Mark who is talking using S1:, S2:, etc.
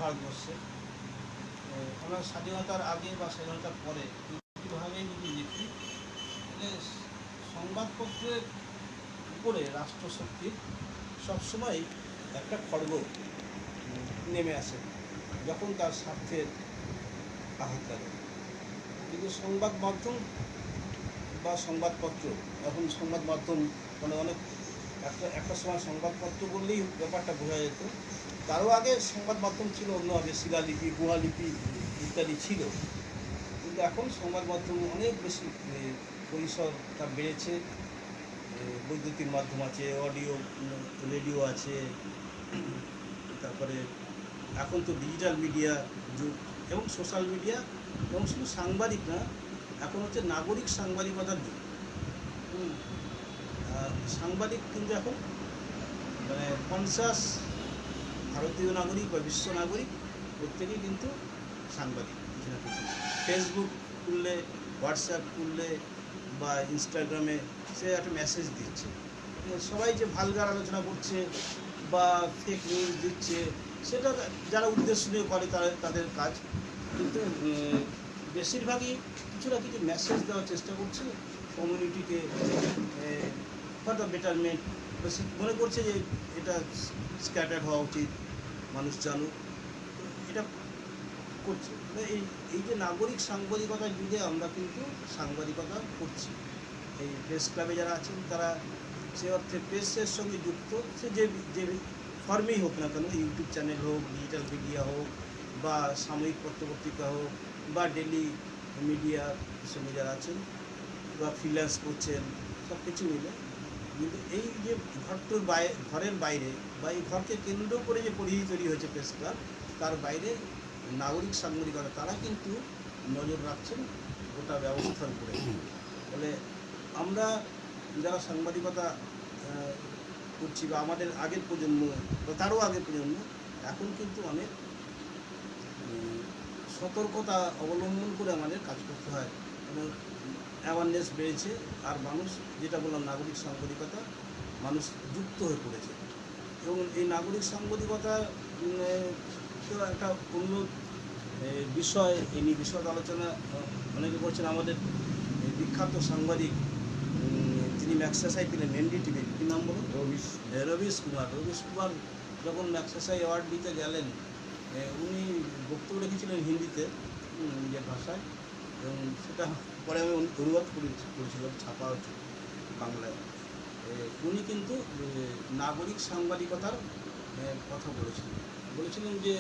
S1: ভারতবর্ষে আমরা স্বাধীনতার আগে বা স্বাধীনতার পরে দুইভাবেই যদি দেখি, তাহলে সংবাদপত্রের উপরে রাষ্ট্রশক্তির সবসময় একটা খড়গ নেমে আসে যখন তার স্বার্থের আঘাত লাগে। কিন্তু সংবাদ মাধ্যম বা সংবাদপত্র, এখন সংবাদ মাধ্যম মানে অনেক একটা সময় সংবাদপত্র বললেই ব্যাপারটা বোঝা যেত। তারও আগে সংবাদ মাধ্যম ছিল অন্যভাবে, শিলালিপি, গুহালিপি ইত্যাদি ছিল। কিন্তু এখন সংবাদ মাধ্যম অনেক বেশি পরিসরটা বেড়েছে। বৈদ্যুতিক মাধ্যম আছে, অডিও রেডিও আছে, তারপরে এখন তো ডিজিটাল মিডিয়া যুগ এবং সোশ্যাল মিডিয়া, এবং শুধু সাংবাদিক না, এখন হচ্ছে নাগরিক সাংবাদিকতার যুগ। সাংবাদিক কিন্তু এখন মানে কনসাস ভারতীয় নাগরিক বা বিশ্ব নাগরিক প্রত্যেকেই কিন্তু সাংবাদিক কিছু না কিছু। ফেসবুক খুললে, হোয়াটসঅ্যাপ খুললে বা ইনস্টাগ্রামে সে একটা মেসেজ দিচ্ছে। সবাই যে ভালগার আলোচনা করছে বা ফেক নিউজ দিচ্ছে, সেটা যারা উদ্দেশ্য নিয়ে করে তাদের কাজ। কিন্তু বেশিরভাগই কিছু না কিছু মেসেজ দেওয়ার চেষ্টা করছে কমিউনিটিকে, ফর দ্য বেটারমেন্ট। মনে করছে যে এটা স্ক্যাটার হওয়া উচিত, মানুষ জানুক, এটা করছে। এই যে নাগরিক সাংবাদিকতার যুগে আমরা কিন্তু সাংবাদিকতা করছি। এই প্রেস ক্লাবে যারা আছেন তারা সে অর্থে প্রেসের সঙ্গে যুক্ত, সে যে ফর্মেই হোক না কেন, ইউটিউব চ্যানেল হোক, ডিজিটাল মিডিয়া হোক, বা সাময়িক পত্রপত্রিকা হোক, বা ডেলি মিডিয়ার সঙ্গে যারা আছেন বা ফ্রিল্যান্স করছেন, সব কিছু মিলে। কিন্তু এই যে ঘরের বাইরে বা এই ঘরকে কেন্দ্র করে যে পরিধি তৈরি হয়েছে প্রেস ক্লাব, তার বাইরে নাগরিক সাংবাদিকতা তারা কিন্তু নজর রাখছেন গোটা ব্যবস্থার উপরে। ফলে আমরা যারা সাংবাদিকতা করছি বা আমাদের আগের প্রজন্ম বা তারও আগের প্রজন্ম, এখন কিন্তু অনেক সতর্কতা অবলম্বন করে আমাদের কাজ করতে হয়। এবং অ্যাওয়ারনেস বেড়েছে, আর মানুষ, যেটা বললাম নাগরিক সাংবাদিকতা, মানুষ যুক্ত হয়ে পড়েছে। এবং এই নাগরিক সাংবাদিকতা তো একটা অন্য বিষয়, এই নিয়ে বিশদ আলোচনা অনেকে করছেন। আমাদের বিখ্যাত সাংবাদিক, তিনি ম্যাক্সাসাই পেলেন এনডিটিভির, কী নাম বলুন? রবিশ কুমার যখন ম্যাক্সাসাই অ্যাওয়ার্ড দিতে গেলেন, উনি বক্তব্য রেখেছিলেন হিন্দিতে, নিজের ভাষায়, এবং সেটা পরে আমি অনুবাদ করেছিলাম, ছাপা হচ্ছে বাংলায়। উনি কিন্তু নাগরিক সাংবাদিকতার কথা বলেছিলেন যে